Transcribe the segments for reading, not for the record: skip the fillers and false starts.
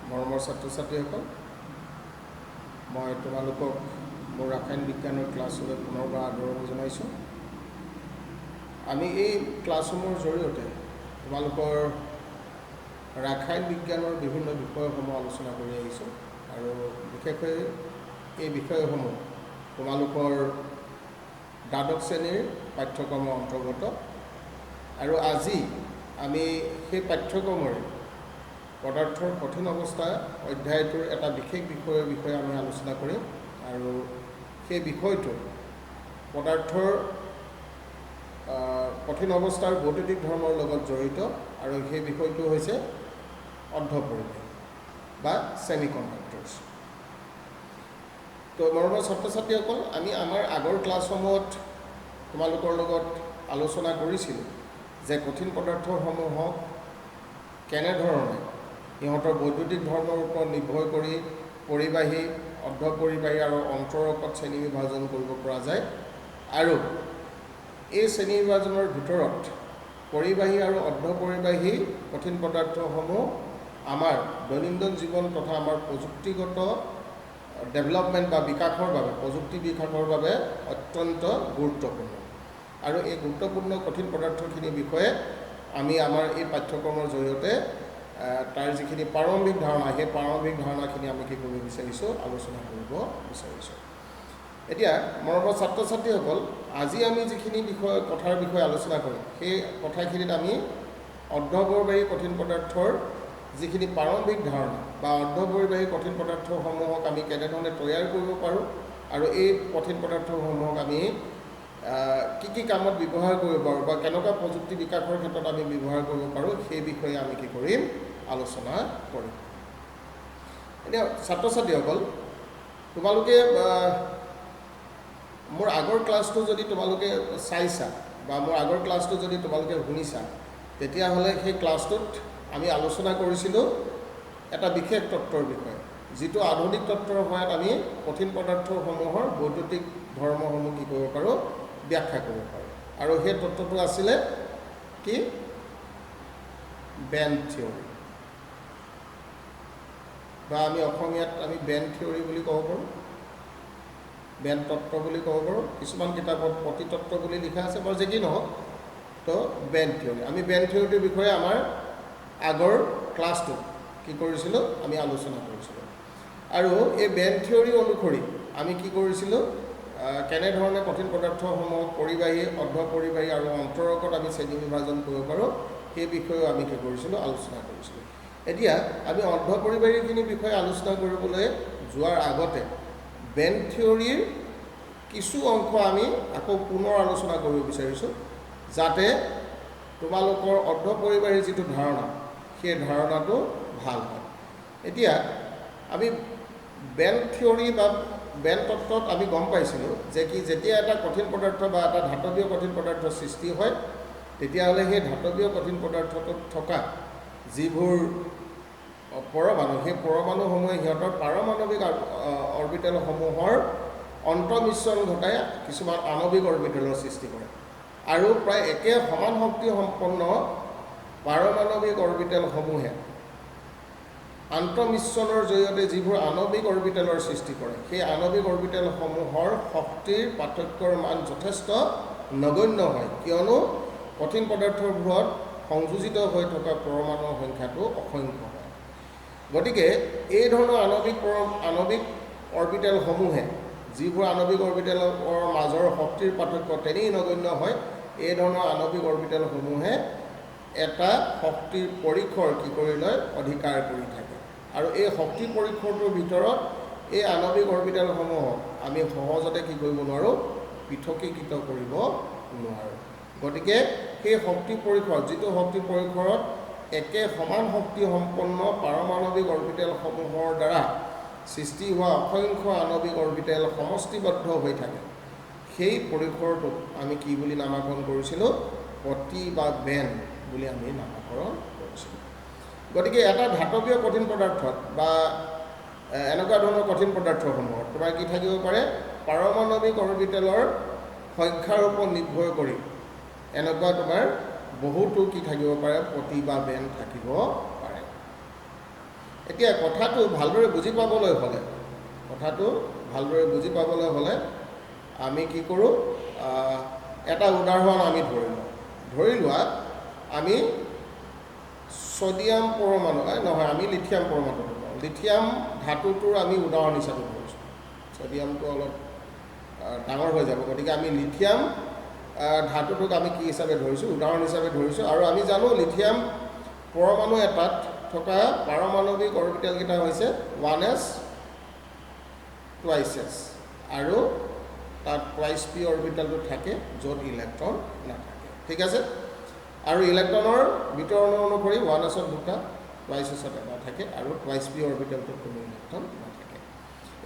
মৰমৰ ছাত্ৰ-ছাত্ৰীসকল, মই তোমালোকক মোৰ ৰাসায়ন বিজ্ঞানৰ ক্লাছলৈ পুনৰবাৰ আদৰণি জনাইছোঁ। আমি এই ক্লাছসমূহৰ জৰিয়তে তোমালোকৰ ৰাসায়ন বিজ্ঞানৰ বিভিন্ন বিষয়সমূহ আলোচনা কৰি আহিছোঁ আৰু বিশেষকৈ এই বিষয়সমূহ তোমালোকৰ দ্বাদশ শ্ৰেণীৰ পাঠ্যক্ৰমৰ অন্তৰ্গত। আৰু আজি আমি সেই পাঠ্যক্ৰমৰে পদাৰ্থৰ কঠিন অৱস্থা অধ্যায়টোৰ এটা বিশেষ বিষয়ৰ বিষয়ে আমি আলোচনা কৰিম আৰু সেই বিষয়টো পদাৰ্থৰ কঠিন অৱস্থাৰ বৈদ্যুতিক ধৰ্মৰ লগত জড়িত আৰু সেই বিষয়টো হৈছে অৰ্ধপৰিবাহী বা ছেমিকণ্ডাক্টৰ্ছ। তো মৰমৰ ছাত্ৰ-ছাত্ৰীসকল, আমি আমাৰ আগৰ ক্লাছসমূহত তোমালোকৰ লগত আলোচনা কৰিছিলোঁ যে কঠিন পদাৰ্থসমূহক কেনেধৰণে সিহঁতৰ বৈদ্যুতিক ধৰ্মৰ ওপৰত নিৰ্ভৰ কৰি পৰিবাহী, অৰ্ধপৰিবাহী আৰু অন্তৰকত শ্ৰেণী বিভাজন কৰিব পৰা যায়। আৰু এই শ্ৰেণী বিভাজনৰ ভিতৰত পৰিবাহী আৰু অৰ্ধপৰিবাহী কঠিন পদাৰ্থসমূহ আমাৰ দৈনন্দিন জীৱন তথা আমাৰ প্ৰযুক্তিগত ডেভেলপমেণ্ট বা বিকাশৰ বাবে, প্ৰযুক্তি বিকাশৰ বাবে অত্যন্ত গুৰুত্বপূৰ্ণ। আৰু এই গুৰুত্বপূৰ্ণ কঠিন পদাৰ্থখিনিৰ বিষয়ে আমি আমাৰ এই পাঠ্যক্ৰমৰ জৰিয়তে তাৰ যিখিনি প্ৰাৰম্ভিক ধাৰণা, সেই প্ৰাৰম্ভিক ধাৰণাখিনি আমি কি কৰিব বিচাৰিছোঁ, আলোচনা কৰিব বিচাৰিছোঁ। এতিয়া মৰমৰ ছাত্ৰ-ছাত্ৰীসকল, আজি আমি যিখিনি কথাৰ বিষয়ে আলোচনা কৰিম, সেই কথাখিনিত আমি অৰ্ধপৰিবাহী কঠিন পদাৰ্থৰ যিখিনি প্ৰাৰম্ভিক ধাৰণা বা অৰ্ধপৰিবাহী কঠিন পদাৰ্থসমূহক আমি কেনেধৰণে তৈয়াৰ কৰিব পাৰোঁ আৰু এই কঠিন পদাৰ্থসমূহক আমি কি কামত ব্যৱহাৰ কৰিব পাৰোঁ বা কেনেকুৱা প্ৰযুক্তি বিকাশৰ ক্ষেত্ৰত আমি ব্যৱহাৰ কৰিব পাৰোঁ, সেই বিষয়ে আমি কি কৰিম, আলোচনা কৰিম। এতিয়া ছাত্ৰ-ছাত্ৰীসকল, তোমালোকে মোৰ আগৰ ক্লাছটো যদি তোমালোকে চাইছা বা মোৰ আগৰ ক্লাছটো যদি তোমালোকে শুনিছা, তেতিয়াহ'লে সেই ক্লাছটোত আমি আলোচনা কৰিছিলোঁ এটা বিশেষ তত্ত্বৰ বিষয়ে, যিটো আধুনিক তত্ত্বৰ সহায়ত আমি কঠিন পদাৰ্থসমূহৰ বৈদ্যুতিক ধৰ্মসমূহ কি কৰিব পাৰোঁ, ব্যাখ্যা কৰিব পাৰোঁ। আৰু সেই তত্ত্বটো আছিলে কি, বেণ্ড থিয়ৰী, বা আমি অসমীয়াত আমি বেণ্ড থিয়ৰী বুলি ক'ব পাৰোঁ, বেণ্ড তত্ত্ব বুলি ক'ব পাৰোঁ। কিছুমান কিতাপত প্ৰতিতত্ত্ব বুলি লিখা আছে, বাৰু যি কি নহওক, তো বেণ্ড থিয়ৰী। আমি বেণ্ড থিয়ৰীটোৰ বিষয়ে আমাৰ আগৰ ক্লাছটোত কি কৰিছিলোঁ, আমি আলোচনা কৰিছিলোঁ। আৰু এই বেণ্ড থিয়ৰী অনুসৰি আমি কি কৰিছিলোঁ, কেনেধৰণে কঠিন পদাৰ্থসমূহ পৰিবাহী, অৰ্ধপৰিবাহী আৰু অন্তৰকত আমি শ্ৰেণী বিভাজন কৰিব পাৰোঁ, সেই বিষয়েও আমি কি কৰিছিলোঁ, আলোচনা কৰিছিলোঁ। এতিয়া আমি অৰ্ধপৰিবাহীখিনিৰ বিষয়ে আলোচনা কৰিবলৈ যোৱাৰ আগতে বেণ্ড থিয়ৰীৰ কিছু অংশ আমি আকৌ পুনৰ আলোচনা কৰিব বিচাৰিছোঁ, যাতে তোমালোকৰ অৰ্ধপৰিবাহীৰ যিটো ধাৰণা, সেই ধাৰণাটো ভাল হয়। এতিয়া আমি বেণ্ড থিয়ৰী বা বেণ্ড তত্ত্বত আমি গম পাইছিলোঁ যে কি, যেতিয়া এটা কঠিন পদাৰ্থ বা এটা ধাতৱীয় কঠিন পদাৰ্থৰ সৃষ্টি হয়, তেতিয়াহ'লে সেই ধাতৱীয় কঠিন পদাৰ্থটোত থকা যিবোৰ পৰমাণু, সেই পৰমাণুসমূহে সিহঁতৰ পাৰমাণৱিক অৰবিটেলসমূহৰ অন্তঃমিশ্ৰণ ঘটাই কিছুমান আণৱিক অৰবিটেলৰ সৃষ্টি কৰে। আৰু প্ৰায় একে সমান শক্তি সম্পন্ন পাৰমাণৱিক অৰবিটেলসমূহে আন্তঃমিশ্ৰণৰ জৰিয়তে যিবোৰ আণৱিক অৰবিটেলৰ সৃষ্টি কৰে, সেই আণৱিক অৰবিটেলসমূহৰ শক্তিৰ পাৰ্থক্যৰ মান যথেষ্ট নগণ্য হয়, কিয়নো কঠিন পদাৰ্থবোৰত সংযোজিত হৈ থকা পৰমাণুৰ সংখ্যাটো অসংখ্য হয়। গতিকে এই ধৰণৰ আণৱিক অৰবিটেলসমূহে, যিবোৰ আণৱিক অৰবিটেলৰ মাজৰ শক্তিৰ পাৰ্থক্য তেনেই নগণ্য হয়, এই ধৰণৰ আণৱিক অৰবিটেলসমূহে এটা শক্তিৰ পৰিসৰ কি কৰি লয়, অধিকাৰ কৰি থাকে। আৰু এই শক্তি পৰিসৰটোৰ ভিতৰত এই আণৱিক অৰবিটেলসমূহক আমি সহজতে কি কৰিব নোৱাৰোঁ, পৃথকীকৃত কৰিব নোৱাৰোঁ। গতিকে সেই শক্তি পৰিসৰ, যিটো শক্তি পৰিসৰত একে সমান শক্তি সম্পন্ন পাৰমাণৱিক অৰবিটেলসমূহৰ দ্বাৰা সৃষ্টি হোৱা অসংখ্য আণৱিক অৰবিটেল সমষ্টিবদ্ধ হৈ থাকে, সেই পৰিসৰটোক আমি কি বুলি নামাকৰণ কৰিছিলোঁ, পতি বা বেণ্ড বুলি আমি নামাকৰণ কৰিছিলোঁ। গতিকে এটা ধাতৱীয় কঠিন পদাৰ্থত বা এনেকুৱা ধৰণৰ কঠিন পদাৰ্থসমূহত তোমাৰ কি থাকিব পাৰে, পাৰমাণৱিক অৰবিটেলৰ সংখ্যাৰ ওপৰত নিৰ্ভৰ কৰি এনেকুৱা তোমাৰ বহুতো কি থাকিব পাৰে, পতি বা বেণ্ড থাকিব পাৰে। এতিয়া কথাটো ভালদৰে বুজি পাবলৈ হ'লে আমি কি কৰোঁ, এটা উদাহৰণ আমি ধৰি লোৱা আমি ছডিয়াম পৰমাণু নহয়, আমি লিথিয়াম পৰমাণুটো পাওঁ। লিথিয়াম ধাতুটোৰ আমি উদাহৰণ হিচাপে ধৰিছোঁ। ছডিয়ামটো অলপ ডাঙৰ হৈ যাব, গতিকে আমি লিথিয়াম ধাতুটোক আমি কি হিচাপে ধৰিছোঁ, উদাহৰণ হিচাপে ধৰিছোঁ। আৰু আমি জানো লিথিয়াম পৰমাণু এটাত থকা পাৰমাণৱিক অৰবিটেলকেইটা হৈছে 1s 2s আৰু তাত 2p অৰবিটেলটো থাকে য'ত ইলেক্ট্ৰন নাথাকে, ঠিক আছে। আৰু ইলেক্ট্ৰনৰ বিতৰণৰ অনুসৰি 1sত দুটা, 2sত এটা থাকে আৰু 2p অৰবিটেলটোত কোনো ইলেক্ট্ৰন নাথাকে।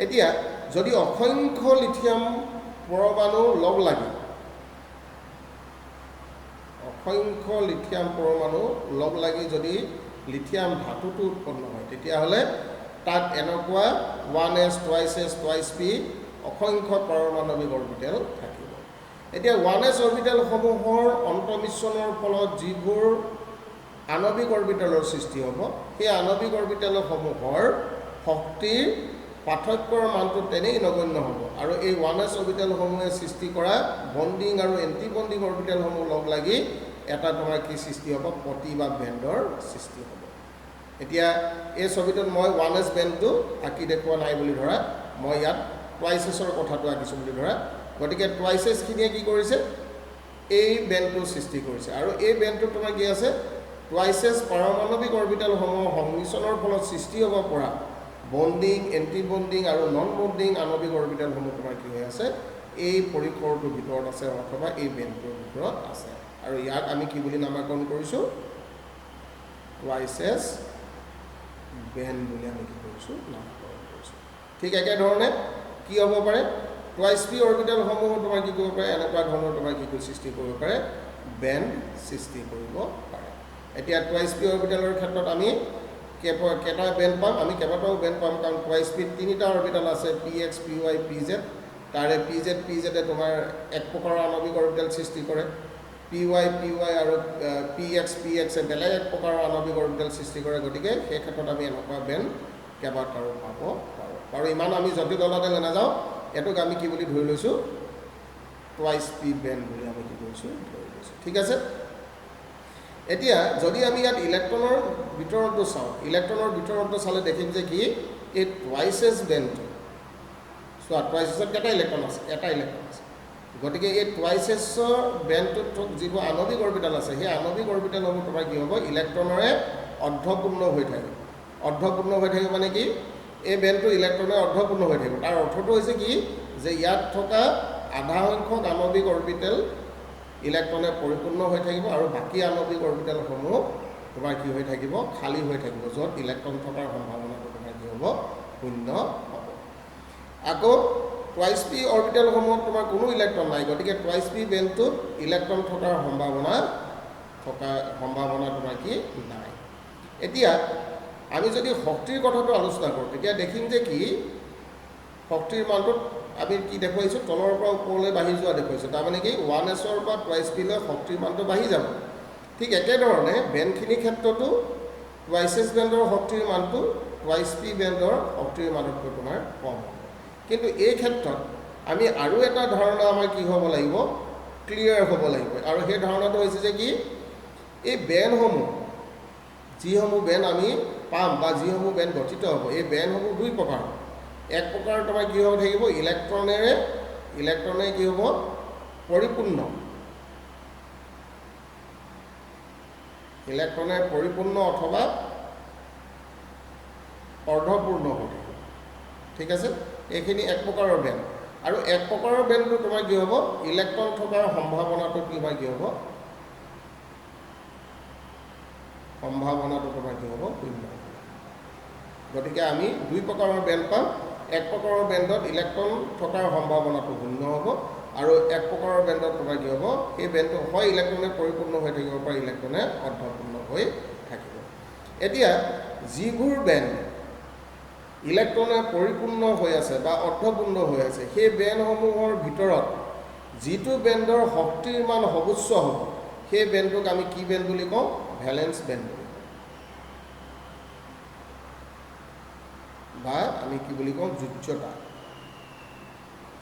এতিয়া যদি অসংখ্য লিথিয়াম পৰমাণু লগ লাগি যদি লিথিয়াম ধাতুটো উৎপন্ন হয়, তেতিয়াহ'লে তাত এনেকুৱা 1s 2s 2p অসংখ্য পাৰমাণৱিক অৰবিটেল থাকিব। এতিয়া 1s অৰবিটেলসমূহৰ অন্তঃমিশ্ৰণৰ ফলত যিবোৰ আণৱিক অৰবিটেলৰ সৃষ্টি হ'ব, সেই আণৱিক অৰবিটেলসমূহৰ শক্তিৰ পাৰ্থক্যৰ মানটো তেনেই নগণ্য হ'ব। আৰু এই 1s অৰবিটেলসমূহে সৃষ্টি কৰা বণ্ডিং আৰু এণ্টি বণ্ডিং অৰবিটেলসমূহ লগ লাগি এটা তোমাৰ কি সৃষ্টি হ'ব, পটি বা বেণ্ডৰ সৃষ্টি হ'ব। এতিয়া এই ছবিটোত মই 1s বেণ্ডটো আঁকি দেখুওৱা নাই বুলি ধৰা, মই ইয়াত 2sৰ কথাটো আঁকিছোঁ বুলি ধৰা। গতিকে 2sখিনিয়ে কি কৰিছে, এই বেণ্ডটো সৃষ্টি কৰিছে। আৰু এই বেণ্ডটোত তোমাৰ কি আছে, 2s পাৰমাণৱিক অৰবিটেলসমূহৰ সংমিশ্ৰণৰ ফলত সৃষ্টি হ'ব পৰা বণ্ডিং, এণ্টি বণ্ডিং আৰু নন বণ্ডিং আণৱিক অৰবিটেলসমূহ তোমাৰ কি হৈ আছে, এই পৰিসৰটোৰ ভিতৰত আছে অথবা এই বেণ্ডটোৰ ভিতৰত আছে। আৰু ইয়াক আমি কি বুলি নামাকৰণ কৰিছোঁ, 2s বেণ্ড বুলি আমি কি কৰিছোঁ, নামাকৰণ কৰিছোঁ। ঠিক একেধৰণে কি হ'ব পাৰে, 2p অৰবিটেলসমূহ তোমাৰ কি কৰিব পাৰে, এনেকুৱা ধৰণৰ তোমাৰ কি সৃষ্টি কৰিব পাৰে, বেণ্ড সৃষ্টি কৰিব পাৰে। এতিয়া 2p অৰবিটেলৰ ক্ষেত্ৰত আমি কেইটা বেণ্ড পাম, আমি কেইবাটাও বেণ্ড পাম, কাৰণ 2p তিনিটা অৰবিটেল আছে, px py pz। তাৰে pz তোমাৰ এক প্ৰকাৰৰ আণৱিক অৰবিটেল সৃষ্টি কৰে, py আৰু px বেলেগ এক প্ৰকাৰৰ আণৱিক অৰবিটেল সৃষ্টি কৰে। গতিকে সেই ক্ষেত্ৰত আমি এনেকুৱা বেণ্ড কেইবাটাও পাব পাৰোঁ। আৰু ইমান আমি জটিলতালৈ নাযাওঁ, এইটোক আমি কি বুলি ধৰি লৈছোঁ, 2p বেণ্ড বুলি আমি কি কৰিছোঁ, ধৰি লৈছোঁ, ঠিক আছে। এতিয়া যদি আমি ইয়াত ইলেক্ট্ৰনৰ বিতৰণটো চালে দেখিম যে কি, এই 2s বেণ্ডটো চোৱা, 2sত কেইটা ইলেক্ট্ৰন আছে, এটা ইলেক্ট্ৰন আছে। গতিকে এই 2sৰ বেণ্ডটোত যিবোৰ আণৱিক অৰবিটেল আছে, সেই আণৱিক অৰবিটেলসমূহ তোমাৰ কি হ'ব, ইলেক্ট্ৰনেৰে অৰ্ধপূৰ্ণ হৈ থাকিব। অৰ্ধপূৰ্ণ হৈ থাকিব মানে কি, এই বেণ্ডটো ইলেক্ট্ৰনেৰে অৰ্ধপূৰ্ণ হৈ থাকিব। তাৰ অৰ্থটো হৈছে কি, যে ইয়াত থকা আধা সংখ্যক আণৱিক অৰবিটেল ইলেক্ট্ৰনে পৰিপূৰ্ণ হৈ থাকিব আৰু বাকী আণৱিক অৰবিটেলসমূহ তোমাৰ কি হৈ থাকিব, খালী হৈ থাকিব, য'ত ইলেক্ট্ৰন থকাৰ সম্ভাৱনাটো তোমাৰ কি হ'ব, শূন্য হ'ব। আকৌ 2p অৰবিটেলসমূহত তোমাৰ কোনো ইলেক্ট্ৰন নাই, গতিকে 2p বেণ্ডটোত ইলেক্ট্ৰন থকাৰ সম্ভাৱনা তোমাৰ কি নাই। এতিয়া আমি যদি শক্তিৰ কথাটো আলোচনা কৰোঁ, তেতিয়া দেখিম যে কি, শক্তিৰ মানটোত আমি কি দেখুৱাইছোঁ, তলৰ পৰা ওপৰলৈ বাঢ়ি যোৱা দেখুৱাইছোঁ। তাৰমানে কি 1sৰ পৰা 2sলৈ শক্তিৰ মানটো বাঢ়ি যাব। ঠিক একেধৰণে বেণ্ডখিনিৰ ক্ষেত্ৰতো 2s বেণ্ডৰ শক্তিৰ মানটো 2p বেণ্ডৰ শক্তিৰ মানতকৈ তোমাৰ কম হ'ব। কিন্তু এই ক্ষেত্ৰত আমি আৰু এটা ধাৰণা আমাৰ কি হ'ব লাগিব, ক্লিয়াৰ হ'ব লাগিব। আৰু সেই ধাৰণাটো হৈছে যে কি, এই বেণ্ডসমূহ, যিসমূহ বেণ্ড আমি পাম বা যিসমূহ বেণ্ড গঠিত হ'ব, এই বেণ্ডসমূহ দুই প্ৰকাৰ। এক প্ৰকাৰ তোমাৰ কি হ'ব থাকিব, ইলেক্ট্ৰনে কি হ'ব, পৰিপূৰ্ণ অথবা অৰ্ধপূৰ্ণ হৈ থাকিব, ঠিক আছে। এইখিনি এক প্ৰকাৰৰ বেণ্ড। আৰু এক প্ৰকাৰৰ বেণ্ডটো তোমাৰ কি হ'ব, ইলেক্ট্ৰন থকাৰ সম্ভাৱনাটো তোমাৰ কি হ'ব, শূন্য। গতিকে আমি দুই প্ৰকাৰৰ বেণ্ড পাম। এক প্ৰকাৰৰ বেণ্ডত ইলেক্ট্ৰন থকাৰ সম্ভাৱনাটো শূন্য হ'ব, আৰু এক প্ৰকাৰৰ বেণ্ডত তোমাৰ কি হ'ব, সেই বেণ্ডটো হয় ইলেক্ট্ৰনে পৰিপূৰ্ণ হৈ থাকিব পাৰে, ইলেক্ট্ৰনে অৰ্ধপূৰ্ণ হৈ থাকিব। এতিয়া যিবোৰ বেণ্ড ইলেক্ট্ৰনে পৰিপূৰ্ণ হৈ আছে বা অৰ্ধপূৰ্ণ হৈ আছে, সেই বেণ্ডসমূহৰ ভিতৰত যিটো বেণ্ডৰ শক্তিৰ মান সৰ্বোচ্চ হ'ব, সেই বেণ্ডটোক আমি কি বেণ্ড বুলি কওঁ, ভেলেন্স বেণ্ড বুলি কওঁ। বা আমি কি বুলি কওঁ যোজ্যতা।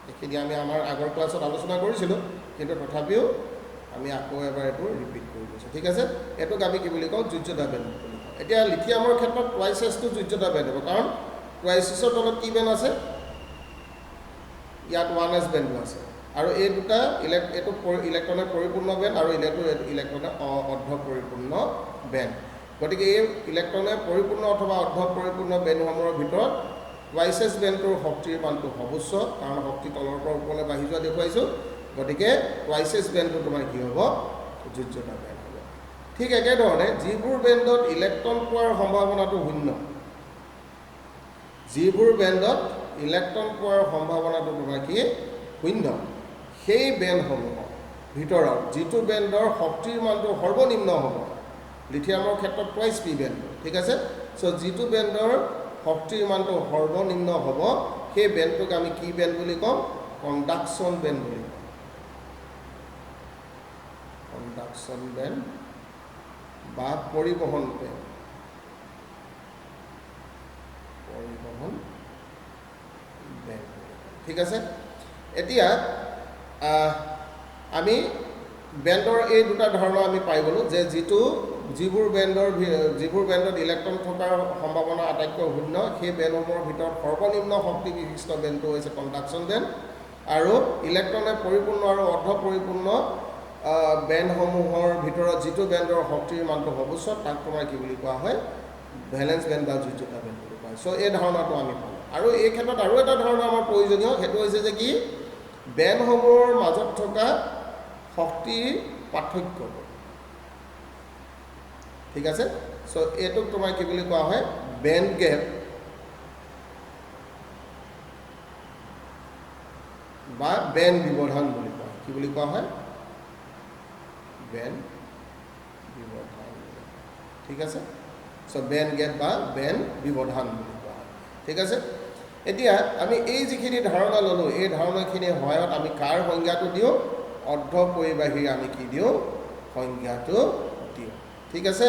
এইখিনি আমি আমাৰ আগৰ ক্লাছত আলোচনা কৰিছিলোঁ, কিন্তু তথাপিও আমি আকৌ এবাৰ এইটো ৰিপিট কৰি লৈছোঁ। ঠিক আছে, এইটোক আমি কি বুলি কওঁ যোজ্যতা বেণ্ড বুলি কওঁ। এতিয়া লিথিয়ামৰ ক্ষেত্ৰত টুৱাইচেছটো যোজ্যতা বেণ্ড হ'ব, কাৰণ টুৱাইচেছৰ তলত কি বেণ্ড আছে, ইয়াত 1s বেণ্ডো আছে, আৰু এই দুটা এইটো ইলেক্ট্ৰনে পৰিপূৰ্ণ বেণ্ড আৰু ইলেক্ট্ৰনে অৰ্ধ পৰিপূৰ্ণ বেণ্ড। গতিকে এই ইলেক্ট্ৰনে পৰিপূৰ্ণ অথবা অৰ্ধ পৰিপূৰ্ণ বেণ্ডসমূহৰ ভিতৰত টুৱাইচেছ বেণ্ডটোৰ শক্তিৰ মানটো সৰ্বোচ্চ, কাৰণ শক্তি তলৰ পৰা ওপৰলৈ বাঢ়ি যোৱা দেখুৱাইছোঁ। গতিকে টুৱাইচেছ বেণ্ডটো তোমাৰ কি হ'ব, যোজ্যতা বেণ্ড হ'ব। ঠিক একেধৰণে যিবোৰ বেণ্ডত ইলেক্ট্ৰন পোৱাৰ সম্ভাৱনাটো শূন্য, যিবোৰ বেণ্ডত ইলেক্ট্ৰন পোৱাৰ সম্ভাৱনাটো তোমাৰ কি শূন্য, সেই বেণ্ডসমূহৰ ভিতৰত যিটো বেণ্ডৰ শক্তিৰ মানটো সৰ্বনিম্ন হ'ব, লিথিয়ামৰ ক্ষেত্ৰত টুৱাইচ পি বেণ্ড। ঠিক আছে, চ' যিটো বেণ্ডৰ শক্তিৰ মানটো সৰ্বনিম্ন হ'ব, সেই বেণ্ডটোক আমি কি বেণ্ড বুলি ক'ম, কণ্ডাকশ্যন বেণ্ড বুলি ক'ম। কণ্ডাকশ্যন বেণ্ড বা পৰিবহণ বেণ্ড, পৰিবহণ বেণ্ড। ঠিক আছে, এতিয়া আমি বেণ্ডৰ এই দুটা ধাৰণা আমি পাই গ'লোঁ, যে যিবোৰ বেণ্ডত ইলেক্ট্ৰন থকাৰ সম্ভাৱনা আটাইতকৈ শূন্য, সেই বেণ্ডসমূহৰ ভিতৰত সৰ্বনিম্ন শক্তি বিশিষ্ট বেণ্ডটো হৈছে কণ্ডাকশ্যন বেণ্ড, আৰু ইলেক্ট্ৰনে পৰিপূৰ্ণ আৰু অৰ্ধ পৰিপূৰ্ণ বেণ্ডসমূহৰ ভিতৰত যিটো বেণ্ডৰ শক্তিৰ মানটো সৰ্বোচ্চ, তাক তোমাৰ কি বুলি কোৱা হয়, ভেলেন্স বেণ্ড বা যোজ্যতা বেণ্ড বুলি কোৱা হয়। চ' এই ধাৰণাটো আমি পালোঁ। আৰু এই ক্ষেত্ৰত আৰু এটা ধাৰণা আমাৰ প্ৰয়োজনীয়, সেইটো হৈছে যে কি, বেণ্ডসমূহৰ মাজত থকা শক্তিৰ পাৰ্থক্য। ঠিক আছে, চ' এইটোক তোমাৰ কি বুলি কোৱা হয়, বেণ্ড গেপ বা বেণ্ড ব্যৱধান বুলি কোৱা হয়। কি বুলি কোৱা হয়, বেণ্ড ব্যৱধান। ঠিক আছে, চ' বেণ্ড গেপ বা বেণ্ড ব্যৱধান বুলি কোৱা হয়। ঠিক আছে, এতিয়া আমি এই যিখিনি ধাৰণা ল'লোঁ, এই ধাৰণাখিনিৰ সহায়ত আমি কাৰ সংজ্ঞাটো দিওঁ, অৰ্ধ পৰিবাহীৰ আমি কি দিওঁ, সংজ্ঞাটো দিওঁ। ঠিক আছে,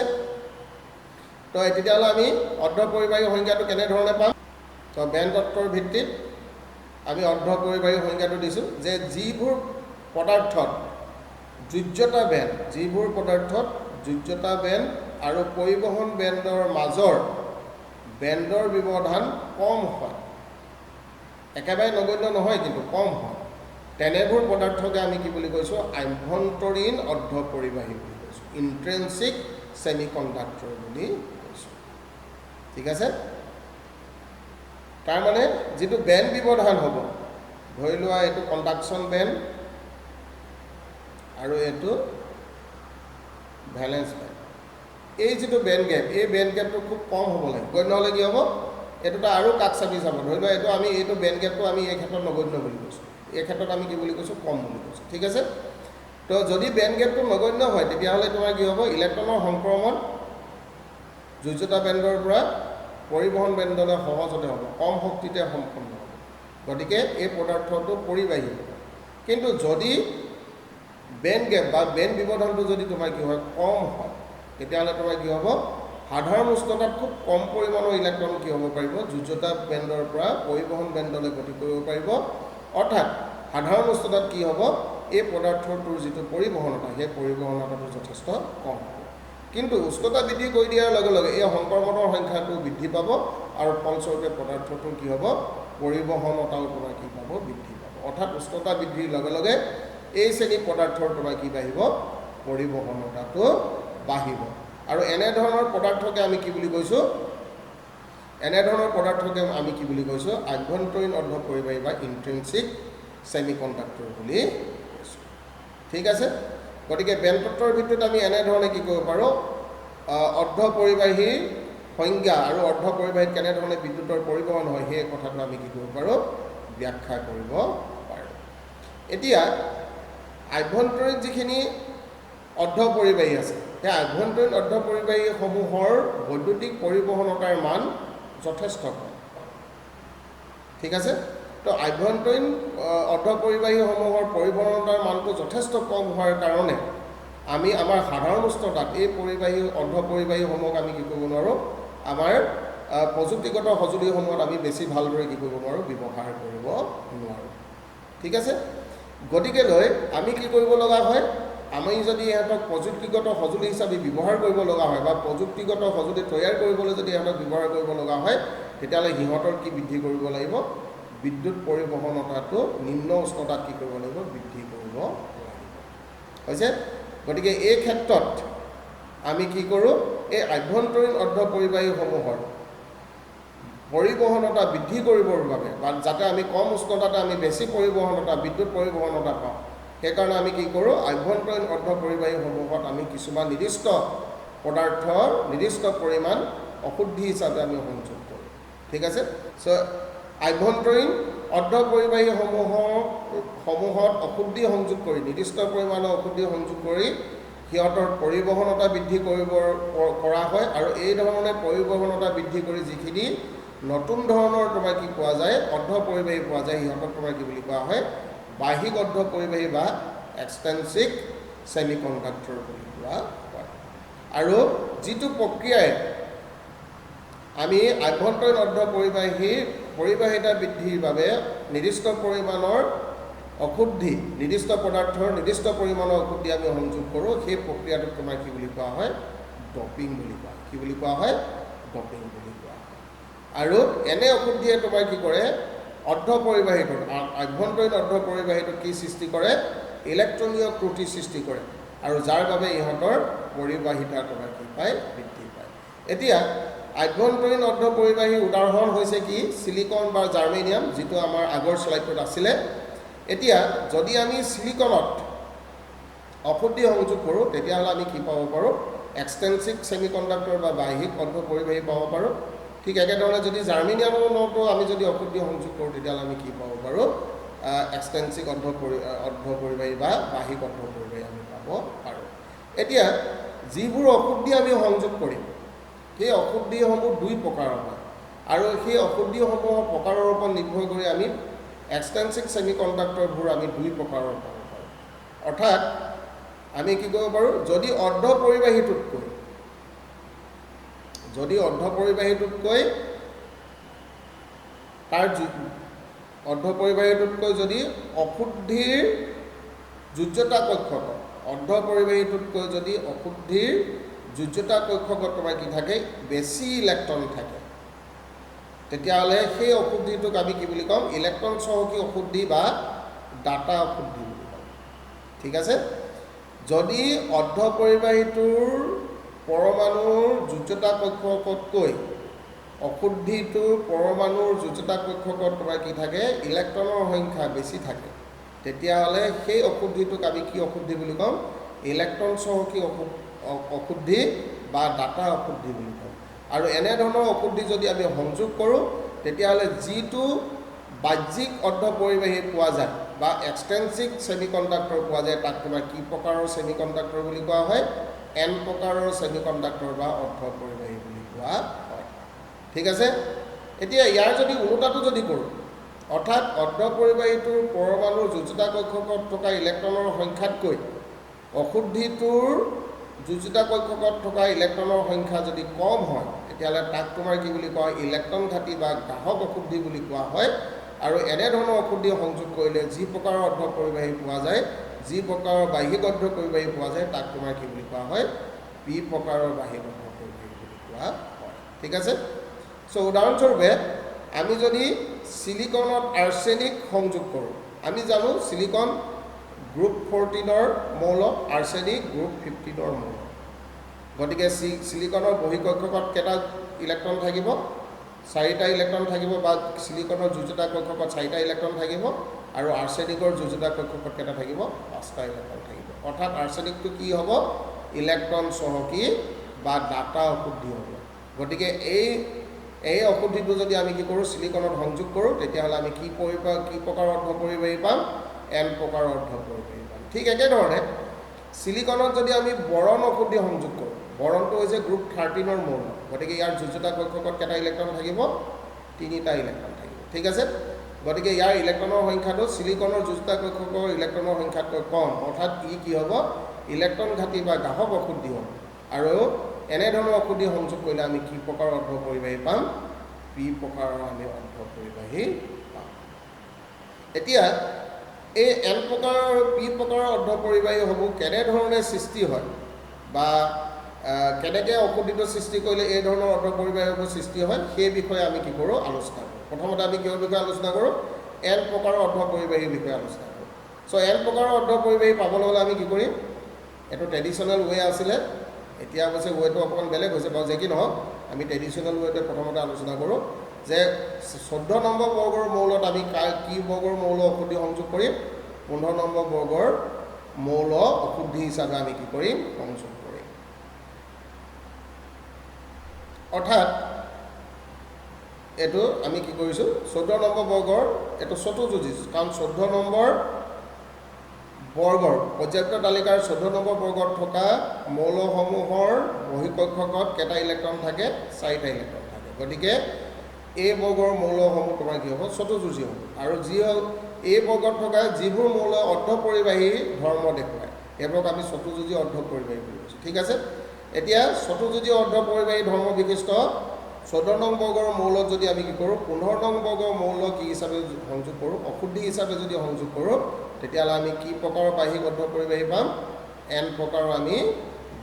তো তেতিয়াহ'লে আমি অৰ্ধ পৰিবাহী সংজ্ঞাটো কেনেধৰণে পাম, তো বেণ্ড তত্ত্বৰ ভিত্তিত আমি অৰ্ধ পৰিবাহী সংজ্ঞাটো দিছোঁ, যে যিবোৰ পদাৰ্থত যোজ্যতা বেণ্ড, যিবোৰ পদাৰ্থত যোজ্যতা বেণ্ড আৰু পৰিবহণ বেণ্ডৰ মাজৰ বেণ্ডৰ ব্যৱধান কম হয়, একেবাৰে নগণ্য নহয় কিন্তু কম হয়, তেনেবোৰ পদাৰ্থকে আমি কি বুলি কৈছোঁ, আভ্যন্তৰীণ অৰ্ধ পৰিবাহী বুলি কৈছোঁ, ইন্ট্ৰেন্সিক ছেমি কণ্ডাক্টৰ বুলি কৈছোঁ। ঠিক আছে, তাৰমানে যিটো বেণ্ড ব্যৱধান হ'ব, ধৰি লোৱা এইটো কণ্ডাকশ্যন বেণ্ড আৰু এইটো ভেলেন্স বেণ্ড, এই যিটো বেণ্ড গেপ, এই বেণ্ড গেপটো খুব কম হ'ব লাগে। গণ্য হ'লে কি হ'ব, এইটোটা আৰু কাষ চাপি যাব। ধৰি লোৱা এইটো বেণ্ড গেপটো আমি এই ক্ষেত্ৰত নগণ্য বুলি কৈছোঁ, এই ক্ষেত্ৰত আমি কি বুলি কৈছোঁ, কম বুলি কৈছোঁ। ঠিক আছে, তো যদি বেণ্ড গেপটো নগণ্য হয়, তেতিয়াহ'লে তোমাৰ কি হ'ব, ইলেক্ট্ৰনৰ সংক্ৰমণ যোজ্যতা বেণ্ডৰ পৰা পৰিবহণ বেণ্ডলৈ সহজতে হ'ব, কম শক্তিতে সম্পন্ন হ'ব। গতিকে এই পদাৰ্থটো পৰিবাহী হ'ব। কিন্তু যদি বেণ্ড গেপ বা বেণ্ড ব্যৱধানটো যদি তোমাৰ কি হয়, কম হয়, তেতিয়াহ'লে তোমাৰ কি হ'ব, সাধাৰণ উষ্ণতাত খুব কম পৰিমাণৰ ইলেক্ট্ৰন কি হ'ব পাৰিব, যোজ্যতা বেণ্ডৰ পৰা পৰিবহণ বেণ্ডলৈ গতি কৰিব পাৰিব। অৰ্থাৎ সাধাৰণ উষ্ণতাত কি হ'ব, এই পদাৰ্থটোৰ যিটো পৰিবহণতা, সেই পৰিবহণতাটো যথেষ্ট কম হ'ব। কিন্তু উষ্ণতা বৃদ্ধি কৰি দিয়াৰ লগে লগে এই সংক্ৰমণৰ সংখ্যাটো বৃদ্ধি পাব, আৰু ফলস্বৰূপে পদাৰ্থটোৰ কি হ'ব, পৰিবহণতাও তোমাৰ কি পাব, বৃদ্ধি পাব। অৰ্থাৎ উষ্ণতা বৃদ্ধিৰ লগে লগে এই শ্ৰেণীৰ পদাৰ্থৰ তোমাৰ কি বাঢ়িব, পৰিবহণতাটো বাঢ়িব। আৰু এনেধৰণৰ পদাৰ্থকে আমি কি বুলি কৈছোঁ, আভ্যন্তৰীণ অৰ্ধ পৰিবাহী বা ইন্ট্ৰিনচিক ছেমি কণ্ডাক্টৰ বুলি কৈছোঁ। ঠিক আছে, গতিকে বেণ্ড তত্ত্বৰ ভিত্তিত আমি এনেধৰণে কি কৰিব পাৰোঁ, অৰ্ধ পৰিবাহীৰ সংজ্ঞা আৰু অৰ্ধ পৰিবাহীত কেনেধৰণে বিদ্যুতৰ পৰিবহণ হয়, সেই কথাটো আমি কি কৰিব পাৰোঁ, ব্যাখ্যা কৰিব পাৰোঁ। এতিয়া আভ্যন্তৰীণ যিখিনি অৰ্ধ পৰিবাহী আছে, সেই আভ্যন্তৰীণ অৰ্ধ পৰিবাহীসমূহৰ বৈদ্যুতিক পৰিবহণতাৰ মান যথেষ্ট কম। ঠিক আছে, তো আভ্যন্তৰীণ অৰ্ধ পৰিবাহীসমূহৰ পৰিবহণতাৰ মানটো যথেষ্ট কম হোৱাৰ কাৰণে আমি আমাৰ সাধাৰণ উষ্ণতাত এই অৰ্ধ পৰিবাহীসমূহক আমি কি কৰিব নোৱাৰোঁ, আমাৰ প্ৰযুক্তিগত সঁজুলিসমূহত আমি বেছি ভালদৰে কি কৰিব নোৱাৰোঁ, ব্যৱহাৰ কৰিব নোৱাৰোঁ। ঠিক আছে, গতিকেলৈ আমি কি কৰিব লগা হয়, আমি যদি ইহঁতক প্ৰযুক্তিগত সঁজুলি হিচাপে ব্যৱহাৰ কৰিব লগা হয় বা প্ৰযুক্তিগত সঁজুলি তৈয়াৰ কৰিবলৈ যদি ইহঁতক ব্যৱহাৰ কৰিব লগা হয়, তেতিয়াহ'লে সিহঁতৰ কি বৃদ্ধি কৰিব লাগিব, বিদ্যুৎ পৰিবহণতাটো নিম্ন উষ্ণতাত কি কৰিব লাগিব, বৃদ্ধি কৰিব লাগিব। হৈছে, গতিকে এই ক্ষেত্ৰত আমি কি কৰোঁ, এই আভ্যন্তৰীণ অৰ্ধপৰিবাহীসমূহৰ পৰিবহণতা বৃদ্ধি কৰিবৰ বাবে বা যাতে আমি কম উষ্ণতাতে আমি বেছি পৰিবহণতা, বিদ্যুৎ পৰিবহণতা পাওঁ, সেইকাৰণে আমি কি কৰোঁ, আভ্যন্তৰীণ অৰ্ধপৰিবাহীসমূহত আমি কিছুমান নিৰ্দিষ্ট পদাৰ্থৰ নিৰ্দিষ্ট পৰিমাণ অশুদ্ধি হিচাপে আমি সংযোগ কৰোঁ। ঠিক আছে, চ' আভ্যন্তৰীণ অৰ্ধপৰিবাহীসমূহত অশুদ্ধি সংযোগ কৰি, নিৰ্দিষ্ট পৰিমাণৰ অশুদ্ধি সংযোগ কৰি সিহঁতৰ পৰিবহণতা বৃদ্ধি কৰা হয়। আৰু এই ধৰণে পৰিবহণতা বৃদ্ধি কৰি যিখিনি নতুন ধৰণৰ তোমাৰ কি পোৱা যায়, অৰ্ধপৰিবাহী পোৱা যায়, সিহঁতক তোমাৰ কি বুলি কোৱা হয়, বাহ্যিক অৰ্ধপৰিবাহী বা এক্সটেনচিভ ছেমিকণ্ডাক্টৰ বুলি কোৱা হয়। আৰু যিটো প্ৰক্ৰিয়াই আমি আভ্যন্তৰীণ পৰিবাহিতা বৃদ্ধিৰ বাবে নিৰ্দিষ্ট পৰিমাণৰ অশুদ্ধি, নিৰ্দিষ্ট পদাৰ্থৰ নিৰ্দিষ্ট পৰিমাণৰ অশুদ্ধি আমি সংযোগ কৰোঁ, সেই প্ৰক্ৰিয়াটোক তোমাৰ কি বুলি কোৱা হয়, ডপিং বুলি কোৱা হয়। কি বুলি কোৱা হয়, ডপিং বুলি কোৱা হয়। আৰু এনে অশুদ্ধিয়ে তোমাৰ কি কৰে, অৰ্ধপৰিবাহীটোত, আভ্যন্তৰীণ অৰ্ধপৰিবাহীটোত কি সৃষ্টি কৰে, ইলেক্ট্ৰনীয় ত্ৰুটি সৃষ্টি কৰে, আৰু যাৰ বাবে ইহঁতৰ পৰিবাহিতা তোমাৰ কি পায়, বৃদ্ধি পায়। এতিয়া আভ্যন্তৰীণ অৰ্ধপৰিবাহীৰ উদাহৰণ হৈছে কি, চিলিকন বা জাৰ্মেনিয়াম, যিটো আমাৰ আগৰ শ্লাইডটোত আছিলে। এতিয়া যদি আমি চিলিকনত অশুদ্ধি সংযোগ কৰোঁ, তেতিয়াহ'লে আমি কি পাব পাৰোঁ, এক্সটেনচিভ ছেমিকণ্ডাক্টৰ বা বাহ্যিক অৰ্ধপৰিবাহী পাব পাৰোঁ। ঠিক একেধৰণে যদি জাৰ্মেনিয়ামতো আমি যদি অশুদ্ধি সংযোগ কৰোঁ, তেতিয়াহ'লে আমি কি পাব পাৰোঁ, এক্সটেনচিভ অৰ্ধপৰিবাহী বা বাহ্যিক অৰ্ধপৰিবাহী আমি পাব পাৰোঁ। এতিয়া যিবোৰ অশুদ্ধি আমি সংযোগ কৰিম, সেই অশুদ্ধিসমূহ দুই প্ৰকাৰৰ হয়, আৰু সেই অশুদ্ধিসমূহৰ প্ৰকাৰৰ ওপৰত নিৰ্ভৰ কৰি আমি এক্সটেনচিভ ছেমিকণ্ডাক্টৰবোৰ আমি দুই প্ৰকাৰৰ পাব পাৰোঁ। অৰ্থাৎ আমি কি কৰিব পাৰোঁ, যদি অৰ্ধপৰিবাহীটোতকৈ যদি অশুদ্ধিৰ যোজ্যতা কক্ষকত, অৰ্ধপৰিবাহীটোতকৈ যদি অশুদ্ধিৰ যোজ্যতা কক্ষকত তোমাৰ কি থাকে, বেছি ইলেক্ট্ৰন থাকে, তেতিয়াহ'লে সেই অশুদ্ধিটোক আমি কি বুলি ক'ম, ইলেক্ট্ৰন চহকী অশুদ্ধি বা ডাটা অশুদ্ধি বুলি ক'ম। ঠিক আছে, যদি অৰ্ধপৰিবাহীটোৰ পৰমাণুৰ যোজ্যতা কক্ষকতকৈ অশুদ্ধিটোৰ পৰমাণুৰ যোজ্যতা কক্ষকত তোমাৰ কি থাকে, ইলেক্ট্ৰনৰ সংখ্যা বেছি থাকে, তেতিয়াহ'লে সেই অশুদ্ধিটোক আমি কি অশুদ্ধি বুলি ক'ম, ইলেক্ট্ৰন চহকী অশুদ্ধি বা ডাটা অশুদ্ধি বুলি ক'ম। আৰু এনেধৰণৰ অশুদ্ধি যদি আমি সংযোগ কৰোঁ, তেতিয়াহ'লে যিটো বাহ্যিক অৰ্ধপৰিবাহী পোৱা যায় বা এক্সটেনচিভ ছেমিকণ্ডাক্টৰ পোৱা যায়, তাক তোমাৰ কি প্ৰকাৰৰ ছেমিকণ্ডাক্টৰ বুলি কোৱা হয়, এন প্ৰকাৰৰ ছেমিকণ্ডাক্টৰ বা অৰ্ধপৰিবাহী বুলি কোৱা হয়। ঠিক আছে, এতিয়া ইয়াৰ যদি ওলোটাটো যদি কৰোঁ, অৰ্থাৎ অৰ্ধপৰিবাহীটোৰ পৰমাণুৰ যোজ্যতা কক্ষকত থকা ইলেক্ট্ৰনৰ সংখ্যাতকৈ অশুদ্ধিটোৰ যোজ্যতা কক্ষকত থকা ইলেক্ট্ৰনৰ সংখ্যা যদি কম হয়, তেতিয়াহ'লে তাক তোমাৰ কি বুলি কোৱা হয়, ইলেক্ট্ৰন ঘাটি বা গ্ৰাহক অশুদ্ধি বুলি কোৱা হয়। আৰু এনেধৰণৰ অশুদ্ধি সংযোগ কৰিলে যি প্ৰকাৰৰ অৰ্ধপৰিবাহী পোৱা যায়, যি প্ৰকাৰৰ বাহ্যিক অৰ্ধপৰিবাহী পোৱা যায়, তাক তোমাৰ কি বুলি কোৱা হয়, পি প্ৰকাৰৰ বাহ্যিক অৰ্ধপৰিবাহী বুলি কোৱা হয়। ঠিক আছে, চ' উদাহৰণস্বৰূপে আমি যদি চিলিকনত আৰ্ছেনিক সংযোগ কৰোঁ, আমি জানো চিলিকন গ্ৰুপ 14ৰ মৌল, আৰ্ছেনিক গ্ৰুপ 15ৰ মৌল। গতিকে চিলিকনৰ বহিঃকক্ষকত কেইটা ইলেক্ট্ৰন থাকিব, 4টা ইলেক্ট্ৰন থাকিব, বা চিলিকনৰ যোজ্যতা কক্ষকত 4টা ইলেক্ট্ৰন থাকিব, আৰু আৰ্ছেনিকৰ যোজ্যতা কক্ষকত কেইটা থাকিব, 5টা ইলেক্ট্ৰন থাকিব। অৰ্থাৎ আৰ্ছেনিকটো কি হ'ব, ইলেক্ট্ৰন চহকী বা ডাটা অশুদ্ধি হ'ব। গতিকে এই অশুদ্ধিটো যদি আমি কি কৰোঁ, চিলিকনত সংযোগ কৰোঁ, তেতিয়াহ'লে আমি কি প্ৰকাৰৰ অৰ্ধপৰিবাহী পাম, এন প্ৰকাৰৰ অৰ্ধপৰিবাহী পাম। ঠিক একেধৰণে চিলিকনত যদি আমি বৰণ অশুদ্ধি সংযোগ কৰোঁ, বৰণটো হৈছে গ্ৰুপ 13ৰ মৌল, গতিকে ইয়াৰ যোজ্যতা কক্ষকত কেইটা ইলেক্ট্ৰন থাকিব, 3টা ইলেক্ট্ৰন থাকিব। ঠিক আছে, গতিকে ইয়াৰ ইলেক্ট্ৰনৰ সংখ্যাটো চিলিকনৰ যোজ্যতা কক্ষকৰ ইলেক্ট্ৰনৰ সংখ্যাতকৈ কম, অৰ্থাৎ ই কি হ'ব, ইলেক্ট্ৰন ঘাটি বা গ্ৰাহক অশুদ্ধি হ'ব। আৰু এনেধৰণৰ অশুদ্ধি সংযোগ কৰিলে আমি কি প্ৰকাৰৰ অৰ্ধ পৰিবাহী পাম পি প্ৰকাৰৰ আমি অৰ্ধ পৰিবাহী পাম এতিয়া এই এন প্ৰকাৰৰ আৰু পি প্ৰকাৰৰ অৰ্ধ পৰিবাহী হ'ব কেনেধৰণে সৃষ্টি হয় বা কেনেকৈ অশুদ্ধিটো সৃষ্টি কৰিলে এই ধৰণৰ অৰ্ধ পৰিবাহীবোৰ সৃষ্টি হয় সেই বিষয়ে আমি কি কৰোঁ আলোচনা কৰোঁ প্ৰথমতে আমি কিহৰ বিষয়ে আলোচনা কৰোঁ এন প্ৰকাৰৰ অৰ্ধ পৰিবাহীৰ বিষয়ে আলোচনা কৰোঁ চ' এন প্ৰকাৰৰ অৰ্ধ পৰিবাহী পাবলৈ হ'লে আমি কি কৰিম এইটো ট্ৰেডিশ্যনেল ৱে আছিলে এতিয়া অৱশ্যে ৱেটো অকণমান বেলেগ হৈছে বাৰু যে কি নহওক আমি ট্ৰেডিশ্যনেল ৱেতে প্ৰথমতে আলোচনা কৰোঁ যে 14 নম্বৰ বৰ্গৰ মৌলত আমি কি বৰ্গৰ মৌল অশুদ্ধি সংযোগ কৰিম 15 নম্বৰ বৰ্গৰ মৌল অশুদ্ধি হিচাপে আমি কি কৰিম সংযোগ কৰিম অৰ্থাৎ এইটো আমি কি কৰিছোঁ 14 নম্বৰ বৰ্গৰ এইটো চতুৰ্যুজি কাৰণ 14 নম্বৰ বৰ্গৰ পৰ্যাপ্ত তালিকাৰ 14 নম্বৰ বৰ্গত থকা মৌলসমূহৰ বহিঃকক্ষকত কেইটা ইলেক্ট্ৰন থাকে 4টা ইলেক্ট্ৰন থাকে গতিকে এই বৰ্গৰ মৌলসমূহ তোমাৰ কি হ'ব চতুৰ্যুজি হ'ব আৰু যি হ'ল এই বৰ্গত থকা যিবোৰ মৌল অৰ্ধ পৰিবাহী ধৰ্ম দেখুৱায় সেইবোৰক আমি চতুৰ্যুজি অৰ্ধ পৰিবাহী বুলি কৈছোঁ ঠিক আছে এতিয়া চতুৰ্যুজি অৰ্ধ পৰিবাহী ধৰ্ম বিশিষ্ট 14 নং বৰ্গৰ মৌলত যদি আমি কি কৰোঁ 15 নং বৰ্গৰ মৌল কি হিচাপে সংযোগ কৰোঁ অশুদ্ধি হিচাপে যদি সংযোগ কৰোঁ তেতিয়াহ'লে আমি কি প্ৰকাৰৰ বাহ্যিক অৰ্ধ পৰিবাহী পাম এন প্ৰকাৰৰ আমি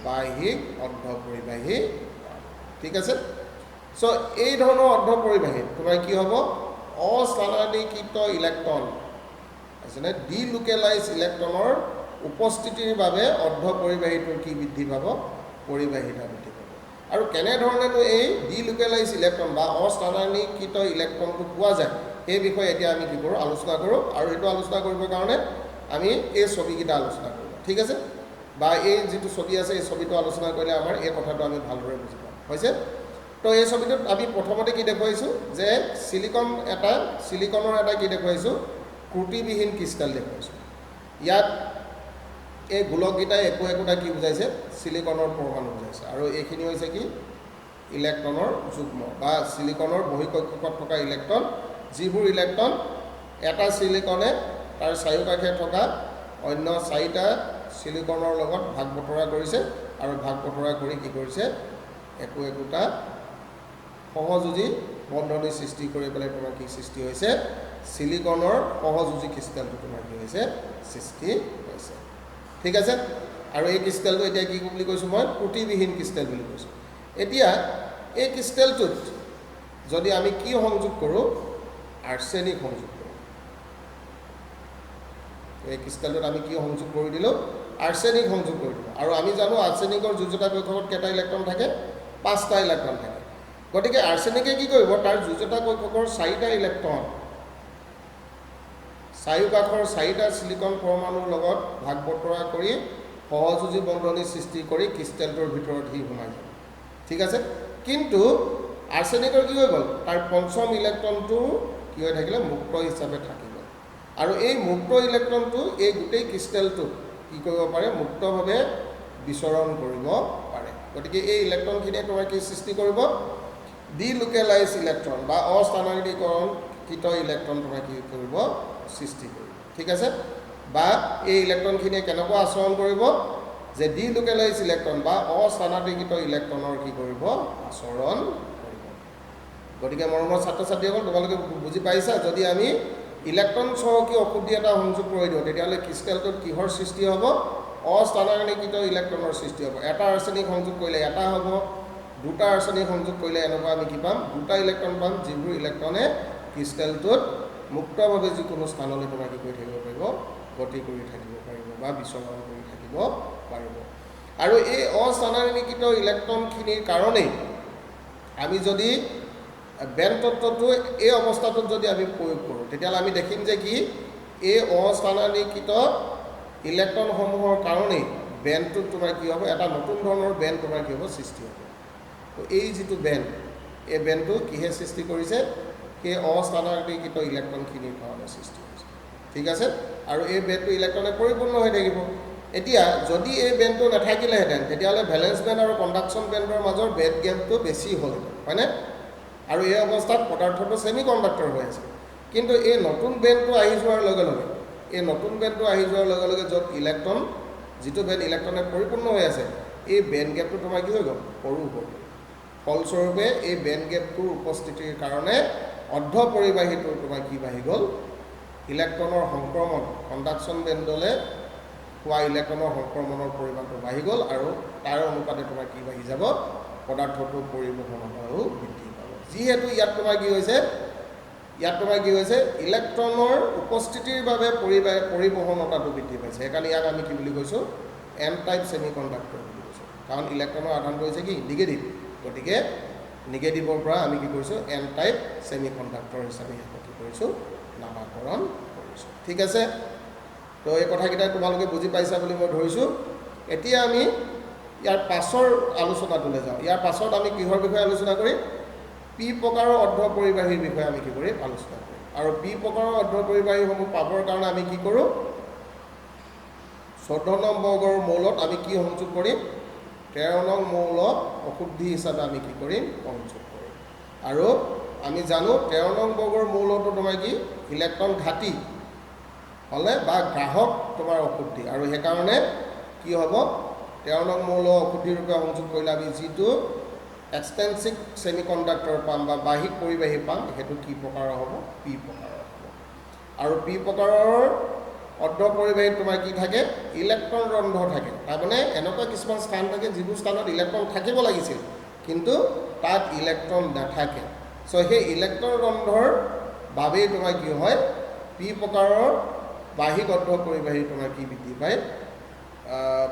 বাহ্যিক অৰ্ধ পৰিবাহী পাম ঠিক আছে চ' এই ধৰণৰ অৰ্ধ পৰিবাহী তোমাৰ কি হ'ব অস্থানান্তৰিত ইলেক্ট্ৰন আছেনে ডিলোকেলাইজ ইলেক্ট্ৰনৰ উপস্থিতিৰ বাবে অৰ্ধ পৰিবাহীটোৰ কি বৃদ্ধি পাব পৰিবাহিতা বৃদ্ধি পাব আৰু কেনেধৰণেনো এই ডিলোকেলাইজ ইলেক্ট্ৰন বা অস্থানান্তৰিত ইলেক্ট্ৰনটো পোৱা যায় এই বিষয়ে এতিয়া আমি কি কৰোঁ আলোচনা কৰোঁ আৰু এইটো আলোচনা কৰিবৰ কাৰণে আমি এই ছবিকেইটা আলোচনা কৰিম ঠিক আছে বা এই যিটো ছবি আছে এই ছবিটো আলোচনা কৰিলে আমাৰ এই কথাটো আমি ভালদৰে বুজি পাম হৈছে তো এই ছবিটোত আমি প্ৰথমতে কি দেখুৱাইছোঁ যে ছিলিকনৰ এটা কি দেখুৱাইছোঁ ত্ৰুটিবিহীন ক্ৰিষ্টেল দেখুৱাইছোঁ ইয়াত এই গোলককেইটাই একোটা কি বুজাইছে ছিলিকনৰ পৰমাণু বুজাইছে আৰু এইখিনি হৈছে কি ইলেক্ট্ৰনৰ যুগ্ম বা ছিলিকনৰ বহিঃকক্ষকত থকা ইলেক্ট্ৰন যিবোৰ ইলেক্ট্ৰন এটা ছিলিকনে তাৰ চাৰিওকাষে থকা অন্য 4টা ছিলিকনৰ লগত ভাগ বতৰা কৰিছে আৰু ভাগ বতৰা কৰি কি কৰিছে একোটা সহযোজী বন্ধনী সৃষ্টি কৰি পেলাই তোমাৰ কি সৃষ্টি হৈছে ছিলিকনৰ সহযোজী ক্ৰিষ্টেলটো তোমাৰ কি হৈছে সৃষ্টি হৈছে ঠিক আছে আৰু এই ক্ৰিষ্টেলটো এতিয়া কি বুলি কৈছোঁ মই ত্ৰুটিবিহীন ক্ৰিষ্টেল বুলি কৈছোঁ এতিয়া এই ক্ৰিষ্টেলটোত যদি আমি কি সংযোগ কৰোঁ আৰ্ছেনিক সংযোগ কৰোঁ এই ক্ৰিষ্টেলটোত আমি কি সংযোগ কৰি দিলোঁ আৰ্ছেনিক সংযোগ কৰি দিলোঁ আৰু আমি জানো আৰ্ছেনিকৰ যোজ্যতা কক্ষকত কেইটা ইলেক্ট্ৰন থাকে 5টা ইলেক্ট্ৰন থাকে গতিকে আৰ্ছেনিকে কি কৰিব তাৰ যোজ্যতা কক্ষকৰ 4টা ইলেক্ট্ৰন চাৰিওকাষৰ 4টা ছিলিকন পৰমাণুৰ লগত ভাগ বতৰা কৰি সহযোজী বন্ধনী সৃষ্টি কৰি ক্ৰিষ্টেলটোৰ ভিতৰত সি সোমাই যাব ঠিক আছে কিন্তু আৰ্ছেনিকৰ কি হৈ গ'ল তাৰ পঞ্চম ইলেক্ট্ৰনটো কি হৈ থাকিলে মুক্ত হিচাপে থাকি গ'ল আৰু এই মুক্ত ইলেক্ট্ৰনটো এই গোটেই ক্ৰিষ্টেলটোত কি কৰিব পাৰে মুক্তভাৱে বিচৰণ কৰিব পাৰে গতিকে এই ইলেক্ট্ৰনখিনিয়ে তোমাৰ কি সৃষ্টি কৰিব ডিলোকেলাইজ ইলেক্ট্ৰন বা অস্থানান্তৰিকৃত ইলেক্ট্ৰন তোমাৰ কি কৰিব সৃষ্টি কৰিব ঠিক আছে বা এই ইলেক্ট্ৰনখিনিয়ে কেনেকুৱা আচৰণ কৰিব যে ডিলোকেলাইজ ইলেক্ট্ৰন বা অস্থানান্তৰিকৃত ইলেক্ট্ৰনৰ কি কৰিব আচৰণ কৰিব গতিকে মৰমৰ ছাত্ৰ ছাত্ৰীসকল তোমালোকে বুজি পাইছা যদি আমি ইলেক্ট্ৰন চহকী অশুদ্ধি এটা সংযোগ কৰি দিওঁ তেতিয়াহ'লে ক্ৰিষ্টেলটোত কিহৰ সৃষ্টি হ'ব অস্থানান্তৰিকৃত ইলেক্ট্ৰনৰ সৃষ্টি হ'ব এটা আৰ্ছেনিক সংযোগ কৰিলে এটা হ'ব দুটা আৰ্ছেনিক সংযোগ কৰিলে এনেকুৱা আমি কি পাম দুটা ইলেক্ট্ৰন পাম যিবোৰ ইলেক্ট্ৰনে ক্ৰিষ্টেলটোত মুক্তভাৱে যিকোনো স্থানলৈ তোমাৰ কি কৰি থাকিব পাৰিব গতি কৰি থাকিব পাৰিব বা বিচৰণ কৰি থাকিব পাৰিব আৰু এই অস্থানান্তৰিকৃত ইলেক্ট্ৰনখিনিৰ কাৰণেই আমি যদি বেন তত্ত্বটো এই অৱস্থাটোত যদি আমি প্ৰয়োগ কৰোঁ তেতিয়াহ'লে আমি দেখিম যে কি এই অস্থানান্তৰিকৃত ইলেক্ট্ৰনসমূহৰ কাৰণেই বেনটোত তোমাৰ কি হ'ব এটা নতুন ধৰণৰ বেন তোমাৰ কি হ'ব সৃষ্টি হ'ব তো এই যিটো বেন এই বেনটো কিহে সৃষ্টি কৰিছে সেই অস্থানান্তৰিকৃত ইলেক্ট্ৰনখিনিৰ কাৰণে সৃষ্টি হৈছে ঠিক আছে আৰু এই বেনটো ইলেক্ট্ৰনে পৰিপূৰ্ণ হৈ থাকিব এতিয়া যদি এই বেনটো নাথাকিলেহেঁতেন তেতিয়াহ'লে ভেলেন্স বেণ্ড আৰু কণ্ডাকশ্যন বেণ্ডৰ মাজৰ বেণ্ড গেপটো বেছি হ'লহেঁতেন হয়নে আৰু এই অৱস্থাত পদাৰ্থটো ছেমি কণ্ডাক্টৰ হৈ আছে কিন্তু এই নতুন বেণ্ডটো আহি যোৱাৰ লগে লগে য'ত ইলেক্ট্ৰন যিটো বেণ্ড ইলেক্ট্ৰনে পৰিপূৰ্ণ হৈ আছে এই বেণ্ড গেপটো তোমাৰ কি হৈ গ'ল সৰু হ'ল ফলস্বৰূপে এই বেণ্ড গেপটোৰ উপস্থিতিৰ কাৰণে অৰ্ধ পৰিবাহীটো তোমাৰ কি বাঢ়ি গ'ল ইলেক্ট্ৰনৰ সংক্ৰমণ কণ্ডাকশ্যন বেণ্ডলৈ হোৱা ইলেক্ট্ৰনৰ সংক্ৰমণৰ পৰিমাণটো বাঢ়ি গ'ল আৰু তাৰ অনুপাতে তোমাৰ কি বাঢ়ি যাব পদাৰ্থটোৰ পৰিবহনতাও বৃদ্ধি পাব যিহেতু ইয়াত তোমাৰ কি হৈছে ইলেক্ট্ৰনৰ উপস্থিতিৰ বাবে পৰিবহনতাটো বৃদ্ধি পাইছে সেইকাৰণে ইয়াক আমি কি বুলি কৈছোঁ এন টাইপ ছেমি কণ্ডাক্টৰ বুলি কৈছোঁ কাৰণ ইলেক্ট্ৰনৰ আধানটো হৈছে কি নিগেটিভ গতিকে নিগেটিভৰ পৰা আমি কি কৰিছোঁ এন টাইপ ছেমি কণ্ডাক্টৰ হিচাপে ইয়াক কি কৰিছোঁ নামাকৰণ কৰিছোঁ ঠিক আছে তো এই কথাকেইটা তোমালোকে বুজি পাইছা বুলি মই ধৰিছোঁ এতিয়া আমি ইয়াৰ পাছৰ আলোচনাটোলৈ যাওঁ ইয়াৰ পাছত আমি কিহৰ বিষয়ে আলোচনা কৰিম পি প্ৰকাৰৰ অৰ্ধ পৰিবাহীৰ বিষয়ে আমি কি কৰিম আলোচনা কৰিম আৰু পি প্ৰকাৰৰ অৰ্ধ পৰিবাহীসমূহ পাবৰ কাৰণে আমি কি কৰোঁ 14 নং বৰ্গৰ মৌলত আমি কি সংযোগ কৰিম 13 নং মৌল অশুদ্ধি হিচাপে আমি কি কৰিম সংযোগ কৰিম আৰু আমি জানো 13 নং বৰ্গৰ মৌলটো তোমাৰ কি ইলেক্ট্ৰন ঘাটি হ'লে বা গ্ৰাহক তোমাৰ অশুদ্ধি আৰু সেইকাৰণে কি হ'ব 13 নং মৌল অশুদ্ধি ৰূপে সংযোগ কৰিলে আমি যিটো এক্সটেনচিভ ছেমি কণ্ডাক্টৰ পাম বা বাহিক পৰিবাহী পাম সেইটো কি প্ৰকাৰৰ হ'ব পি প্ৰকাৰৰ হ'ব আৰু পি প্ৰকাৰৰ অৰ্ধ পৰিবাহীত তোমাৰ কি থাকে ইলেক্ট্ৰন ৰন্ধ্ৰ থাকে তাৰমানে এনেকুৱা কিছুমান স্থান থাকে যিবোৰ স্থানত ইলেক্ট্ৰন থাকিব লাগিছিল কিন্তু তাত ইলেক্ট্ৰন নাথাকে চ' সেই ইলেক্ট্ৰন ৰন্ধ্ৰৰ বাবেই তোমাৰ কি হয় পি প্ৰকাৰৰ বাহিক অৰ্ধ পৰিবাহী তোমাৰ কি বৃদ্ধি পায়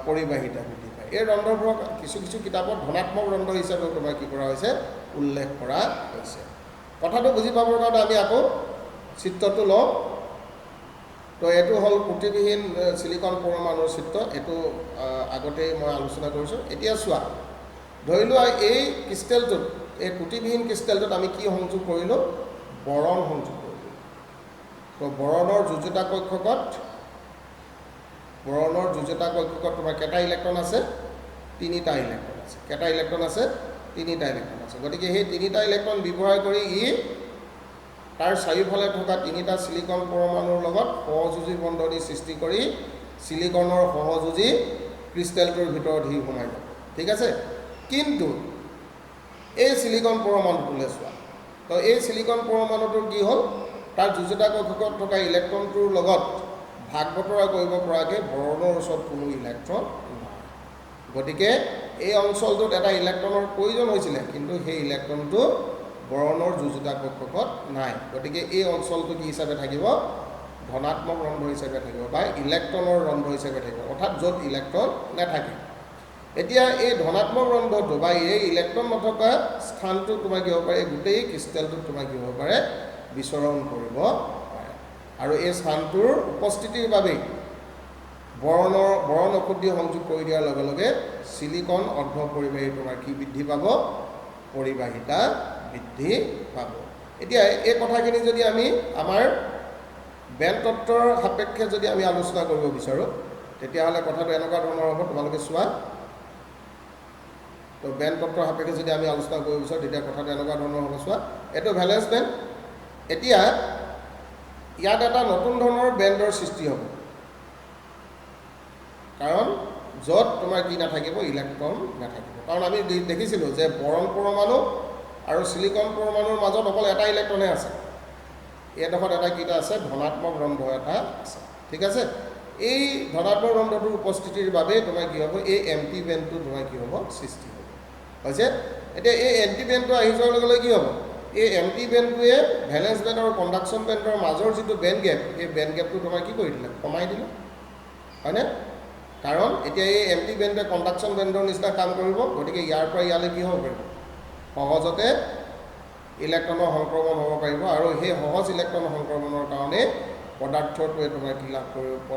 পৰিবাহিতা বৃদ্ধি পায় এই ৰন্ধ্ৰবোৰক কিছু কিতাপত ধনাত্মক ৰন্ধ্ৰ হিচাপেও তোমাৰ কি কৰা হৈছে উল্লেখ কৰা হৈছে কথাটো বুজি পাবৰ কাৰণে আমি আকৌ চিত্ৰটো লওঁ তো এইটো হ'ল কুটিবিহীন চিলিকন পৰমাণুৰ চিত্ৰ এইটো আগতেই মই আলোচনা কৰিছোঁ এতিয়া চোৱা ধৰি লোৱা এই ক্ৰিষ্টেলটোত এই কুটিবিহীন ক্ৰিষ্টেলটোত আমি কি সংযোগ কৰিলোঁ বৰণ সংযোগ কৰিলোঁ তো বৰণৰ যুঁজোতা কক্ষকত তোমাৰ কেইটা ইলেক্ট্ৰন আছে তিনিটা ইলেক্ট্ৰন আছে কেইটা ইলেক্ট্ৰন আছে তিনিটা ইলেক্ট্ৰন আছে গতিকে সেই তিনিটা ইলেক্ট্ৰন ব্যৱহাৰ কৰি তাৰ চাৰিওফালে থকা তিনিটা চিলিকন পৰমাণুৰ লগত সহযোজী বন্ধনী সৃষ্টি কৰি চিলিকনৰ সহযোজী ক্ৰিষ্টেলটোৰ ভিতৰত সোমাই যাব ঠিক আছে কিন্তু এই চিলিকন পৰমাণুটোলৈ চোৱা তো এই চিলিকন পৰমাণুটোৰ কি হ'ল তাৰ যুঁজোতা কক্ষকত থকা ইলেক্ট্ৰনটোৰ লগত ভাগ বতৰা কৰিব পৰাকৈ বৰণৰ ওচৰত কোনো ইলেক্ট্ৰন নাই গতিকে এই অঞ্চলটোত এটা ইলেক্ট্ৰনৰ প্ৰয়োজন হৈছিলে কিন্তু সেই ইলেক্ট্ৰনটো বৰণৰ যুঁজোতা কক্ষকত নাই গতিকে এই অঞ্চলটো কি হিচাপে থাকিব ধনাত্মক ৰন্ধ্ৰ হিচাপে থাকিব বা ইলেক্ট্ৰনৰ ৰন্ধ্ৰ হিচাপে থাকিব অৰ্থাৎ য'ত ইলেক্ট্ৰন নাথাকে এতিয়া এই ধনাত্মক ৰন্ধ্ৰটো বা এই ইলেক্ট্ৰন নথকা স্থানটো তোমাৰ কি হ'ব পাৰে গোটেই ক্ৰিষ্টেলটোত তোমাৰ কি হ'ব পাৰে বিচৰণ কৰিব পাৰে আৰু এই স্থানটোৰ উপস্থিতিৰ বাবেই বৰণ অশুদ্ধি সংযোগ কৰি দিয়াৰ লগে লগে চিলিকন অৰ্ধ পৰিবাহী তোমাৰ কি বৃদ্ধি পাব পৰিবাহিতা বৃদ্ধি পাব এতিয়া এই কথাখিনি যদি আমি আমাৰ বেণ্ড তত্ত্বৰ সাপেক্ষে যদি আমি আলোচনা কৰিব বিচাৰোঁ তেতিয়াহ'লে কথাটো এনেকুৱা ধৰণৰ হ'ব তোমালোকে চোৱা তো বেণ্ড তত্ত্বৰ সাপেক্ষে যদি আমি আলোচনা কৰিব বিচাৰোঁ তেতিয়া কথাটো এনেকুৱা ধৰণৰ হ'ব চোৱা এইটো ভেলেন্স বেণ্ড এতিয়া ইয়াত এটা নতুন ধৰণৰ বেণ্ডৰ সৃষ্টি হ'ব কাৰণ য'ত তোমাৰ কি নাথাকিব ইলেক্ট্ৰন নাথাকিব কাৰণ আমি দেখিছিলোঁ যে বৰণ পৰমাণু আৰু চিলিকন পৰমাণুৰ মাজত অকল এটা ইলেক্ট্ৰনহে আছে এইডোখৰত এটা কিটা আছে ধনাত্মক ৰন্ধ্ৰ এটা আছে ঠিক আছে এই ধনাত্মক ৰন্ধ্ৰটোৰ উপস্থিতিৰ বাবে তোমাৰ কি হ'ব এই এম্পটি বেণ্ডটো তোমাৰ কি হ'ব সৃষ্টি হ'ব হৈছে এতিয়া এই এম্পটি বেণ্ডটো আহি যোৱাৰ লগে লগে কি হ'ব এই এম্পটি বেণ্ডটোৱে ভেলেন্স বেণ্ড আৰু কণ্ডাকশ্যন বেণ্ডৰ মাজৰ যিটো বেণ্ড গেপ এই বেণ্ড গেপটো তোমাৰ কি কৰি দিলে কমাই দিলে হয়নে কাৰণ এতিয়া এই এম্পটি বেণ্ডে কণ্ডাকশ্যন বেণ্ডৰ নিচিনা কাম কৰিব গতিকে ইয়াৰ পৰা ইয়ালৈ কি হ'ব পাৰিব সহজতে ইলেক্ট্ৰনৰ সংক্ৰমণ হ'ব পাৰিব আৰু সেই সহজ ইলেক্ট্ৰন সংক্ৰমণৰ কাৰণে পদাৰ্থটোৱে তোমাৰ কি লাভ কৰিব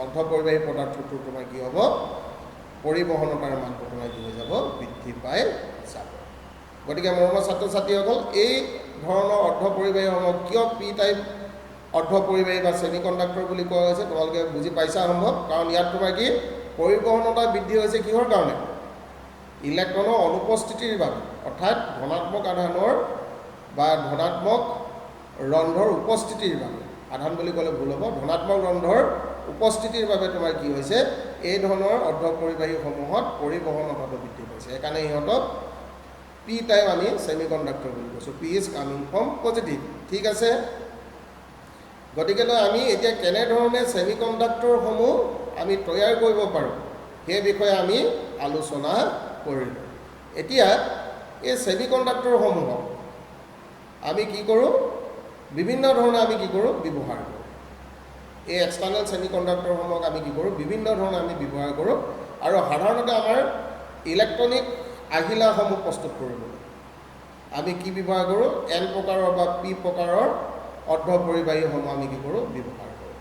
অৰ্ধ পৰিবাহী পদাৰ্থটো তোমাৰ কি হ'ব পৰিবহনতাৰ মানটো তোমাৰ কি হৈ যাব বৃদ্ধি পাই যাব গতিকে মৰমৰ ছাত্ৰ ছাত্ৰীসকল এই ধৰণৰ অৰ্ধ পৰিবাহীসমূহক কিয় পি টাইপ অৰ্ধ পৰিবাহী বা ছেমি কণ্ডাক্টৰ বুলি কোৱা হৈছে তোমালোকে বুজি পাইছা সম্ভৱ কাৰণ ইয়াত তোমাৰ কি পৰিবহনতা বৃদ্ধি হৈছে কিহৰ কাৰণে ইলেক্ট্ৰনৰ অনুপস্থিতিৰ বাবে অৰ্থাৎ ধনাত্মক আধানৰ বা ধনাত্মক ৰন্ধ্ৰৰ উপস্থিতিৰ বাবে আধান বুলি ক'লে ভুল হ'ব ধনাত্মক ৰন্ধ্ৰৰ উপস্থিতিৰ বাবে তোমাৰ কি হৈছে এই ধৰণৰ অৰ্ধপৰিবাহীসমূহত পৰিবহণ অন্তত বৃদ্ধি পাইছে সেইকাৰণে ইহঁতক পি টাইপ আমি ছেমিকণ্ডাক্টৰ বুলি কৈছোঁ P is coming from positive ঠিক আছে গতিকেলৈ আমি এতিয়া কেনেধৰণে ছেমিকণ্ডাক্টৰসমূহ আমি তৈয়াৰ কৰিব পাৰোঁ সেই বিষয়ে আমি আলোচনা কৰিলোঁ এতিয়া এই ছেমিকণ্ডাক্টৰসমূহক আমি কি কৰোঁ বিভিন্ন ধৰণে আমি কি কৰোঁ ব্যৱহাৰ কৰোঁ এই এক্সটাৰ্নেল ছেমিকণ্ডাক্টৰসমূহক আমি কি কৰোঁ বিভিন্ন ধৰণে আমি ব্যৱহাৰ কৰোঁ আৰু সাধাৰণতে আমাৰ ইলেক্ট্ৰনিক আহিলাসমূহ প্ৰস্তুত কৰিবলৈ আমি কি ব্যৱহাৰ কৰোঁ এন প্ৰকাৰৰ বা পি প্ৰকাৰৰ অৰ্ধপৰিবাহীসমূহ আমি কি কৰোঁ ব্যৱহাৰ কৰোঁ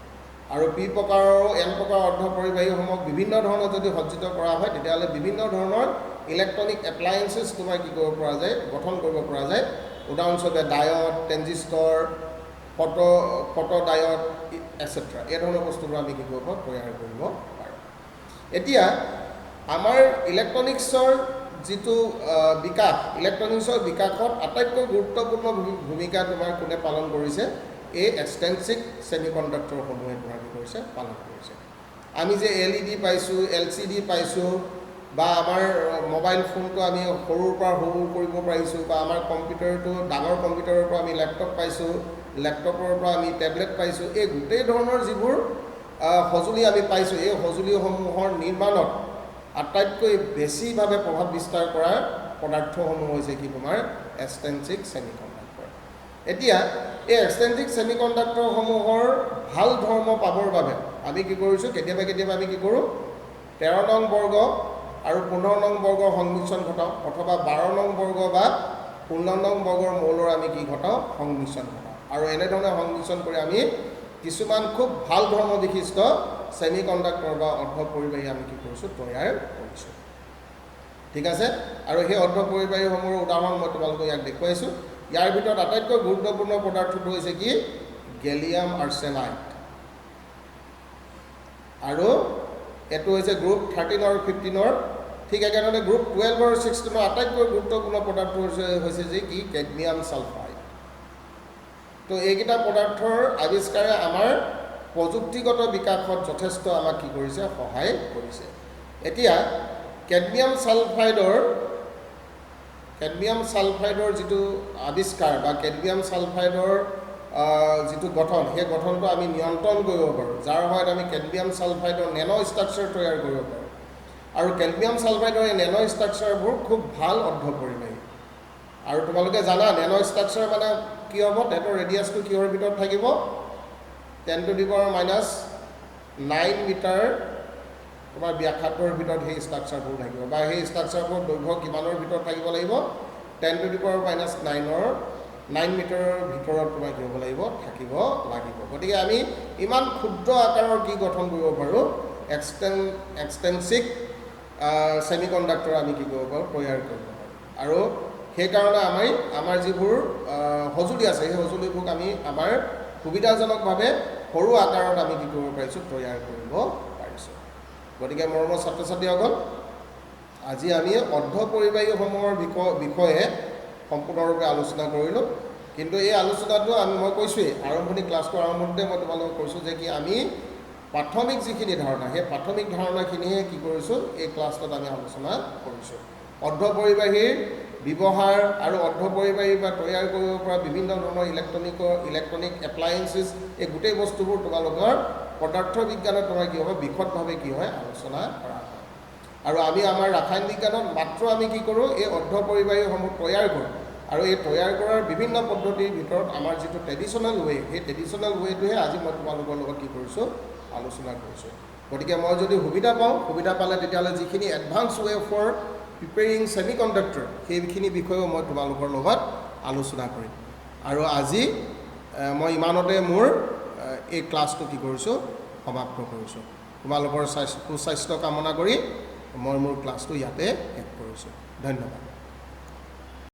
আৰু পি প্ৰকাৰৰ এন প্ৰকাৰৰ অৰ্ধপৰিবাহীসমূহক বিভিন্ন ধৰণে যদি সজ্জিত কৰা হয় তেতিয়াহ'লে বিভিন্ন ধৰণৰ ইলেক্ট্ৰনিক এপ্লায়েন্সেছ তোমাৰ কি কৰিব পৰা যায় গঠন কৰিব পৰা যায় উদাহৰণস্বৰূপে ডায়ড ট্ৰেঞ্জিষ্টৰ ফটো ডায়ড এটচেট্ৰা এই ধৰণৰ বস্তুবোৰ আমি কি কৰিব পাৰোঁ তৈয়াৰ কৰিব পাৰোঁ এতিয়া আমাৰ ইলেক্ট্ৰনিক্সৰ যিটো বিকাশ ইলেক্ট্ৰনিক্সৰ বিকাশত আটাইতকৈ গুৰুত্বপূৰ্ণ ভূমিকা তোমাৰ কোনে পালন কৰিছে এই এক্সটেনচিভ ছেমিকণ্ডাক্টৰসমূহে তোমাৰ কি কৰিছে পালন কৰিছে আমি যে LED পাইছোঁ LCD পাইছোঁ বা আমাৰ মোবাইল ফোনটো আমি সৰুৰ পৰা সৰু কৰিব পাৰিছোঁ বা আমাৰ কম্পিউটাৰটো ডাঙৰ কম্পিউটাৰৰ পৰা আমি লেপটপ পাইছোঁ লেপটপৰ পৰা আমি টেবলেট পাইছোঁ এই গোটেই ধৰণৰ যিবোৰ সঁজুলি আমি পাইছোঁ এই সঁজুলিসমূহৰ নিৰ্মাণত আটাইতকৈ বেছিভাৱে প্ৰভাৱ বিস্তাৰ কৰা পদাৰ্থসমূহ হৈছে কি তোমাৰ এক্সটেনচিভ ছেমিকণ্ডাক্টৰ এতিয়া এই এক্সটেনচিভ ছেমিকণ্ডাক্টৰসমূহৰ ভাল ধৰ্ম পাবৰ বাবে আমি কি কৰিছোঁ কেতিয়াবা আমি কি কৰোঁ 13 নং বৰ্গ আৰু 15 নং বৰ্গৰ সংমিশ্ৰণ ঘটাওঁ অথবা 12 নং বৰ্গ বা 16 নং বৰ্গৰ মৌলৰ আমি কি ঘটাওঁ সংমিশ্ৰণ ঘটাওঁ আৰু এনেধৰণে সংমিশ্ৰণ কৰি আমি কিছুমান খুব ভাল ধৰ্ম বিশিষ্ট ছেমিকণ্ডাক্টৰ বা অৰ্ধপৰিবাহী আমি কি কৰিছোঁ তৈয়াৰ কৰিছোঁ ঠিক আছে আৰু সেই অৰ্ধপৰিবাহীসমূহৰ উদাহৰণ মই তোমালোকক ইয়াক দেখুৱাইছোঁ ইয়াৰ ভিতৰত আটাইতকৈ গুৰুত্বপূৰ্ণ পদাৰ্থটো হৈছে কি গেলিয়াম আৰ্ছেনাইড আৰু এইটো হৈছে গ্ৰুপ 13 আৰু 15ৰ ঠিক একেধৰণে গ্ৰুপ 12 আৰু 16ৰ আটাইতকৈ গুৰুত্বপূৰ্ণ পদাৰ্থ হৈছে যে কি কেডমিয়াম ছালফাইড তো এইকেইটা পদাৰ্থৰ আৱিষ্কাৰে আমাৰ প্ৰযুক্তিগত বিকাশত যথেষ্ট আমাক কি কৰিছে সহায় কৰিছে এতিয়া কেডমিয়াম ছালফাইডৰ যিটো আৱিষ্কাৰ বা কেডমিয়াম ছালফাইডৰ যিটো গঠন সেই গঠনটো আমি নিয়ন্ত্ৰণ কৰিব পাৰোঁ যাৰ সহায়ত আমি কেডমিয়াম ছালফাইডৰ নেনো ষ্ট্ৰাকচাৰ তৈয়াৰ কৰিব পাৰোঁ আৰু কেডমিয়াম ছালফাইডৰ এই নেনো ষ্ট্ৰাকচাৰবোৰ খুব ভাল অৰ্ধপৰিবাহী আৰু তোমালোকে জানা নেনো ষ্ট্ৰাকচাৰ মানে কি হ'ব তেহেঁতৰ ৰেডিয়াছটো কিহৰ ভিতৰত থাকিব 10⁻⁹ মিটাৰ তোমাৰ ব্যাসাৰ্ধৰ ভিতৰত সেই ষ্ট্ৰাকচাৰবোৰ থাকিব বা সেই ষ্ট্ৰাকচাৰবোৰ দৈৰ্ঘ্য কিমানৰ ভিতৰত থাকিব লাগিব 10⁻⁹ 9 মিটাৰৰ ভিতৰত তোমাৰ কি হ'ব লাগিব থাকিব লাগিব গতিকে আমি ইমান ক্ষুদ্ৰ আকাৰৰ কি গঠন কৰিব পাৰোঁ এক্সটেনচিভ ছেমিকণ্ডাক্টৰ আমি কি কৰিব পাৰোঁ তৈয়াৰ কৰিব পাৰোঁ আৰু সেইকাৰণে আমাৰ যিবোৰ সঁজুলি আছে সেই সঁজুলিবোৰক আমি আমাৰ সুবিধাজনকভাৱে সৰু আকাৰত আমি কি কৰিব পাৰিছোঁ তৈয়াৰ কৰিব পাৰিছোঁ গতিকে মৰমৰ ছাত্ৰ ছাত্ৰীসকল আজি আমি অৰ্ধপৰিবাহীসমূহৰ বিষয়ে সম্পূৰ্ণৰূপে আলোচনা কৰিলোঁ কিন্তু এই আলোচনাটো মই কৈছোঁৱেই আৰম্ভণি ক্লাছটোৰ আৰম্ভণিতে মই তোমালোকক কৈছোঁ যে কি আমি প্ৰাথমিক যিখিনি ধাৰণা সেই প্ৰাথমিক ধাৰণাখিনিহে কি কৰিছোঁ এই ক্লাছটোত আমি আলোচনা কৰিছোঁ অৰ্ধপৰিবাহীৰ ব্যৱহাৰ আৰু অৰ্ধপৰিবাহী বা তৈয়াৰ কৰিব পৰা বিভিন্ন ধৰণৰ ইলেক্ট্ৰনিক এপ্লায়েন্সেছ এই গোটেই বস্তুবোৰ তোমালোকৰ পদাৰ্থ বিজ্ঞানত তোমাৰ কি হ'ব বিশদভাৱে কি হয় আলোচনা কৰা হয় আৰু আমি আমাৰ ৰাসায়ন বিজ্ঞানত মাত্ৰ আমি কি কৰোঁ এই অৰ্ধপৰিবাহীসমূহ তৈয়াৰ কৰোঁ আৰু এই তৈয়াৰ কৰাৰ বিভিন্ন পদ্ধতিৰ ভিতৰত আমাৰ যিটো ট্ৰেডিশ্যনেল ৱে সেই ট্ৰেডিশ্যনেল ৱেটোহে আজি মই তোমালোকৰ লগত কি কৰিছোঁ আলোচনা কৰিছোঁ গতিকে মই যদি সুবিধা পালে তেতিয়াহ'লে যিখিনি advance way for preparing semiconductor সেইখিনি বিষয়েও মই তোমালোকৰ লগত আলোচনা কৰিম আৰু আজি মই ইমানতে মোৰ এই ক্লাছটো কি কৰিছোঁ সমাপ্ত কৰিছোঁ তোমালোকৰ সুস্বাস্থ্য কামনা কৰি মই মোৰ ক্লাছটো ইয়াতে শেষ কৰিছোঁ ধন্যবাদ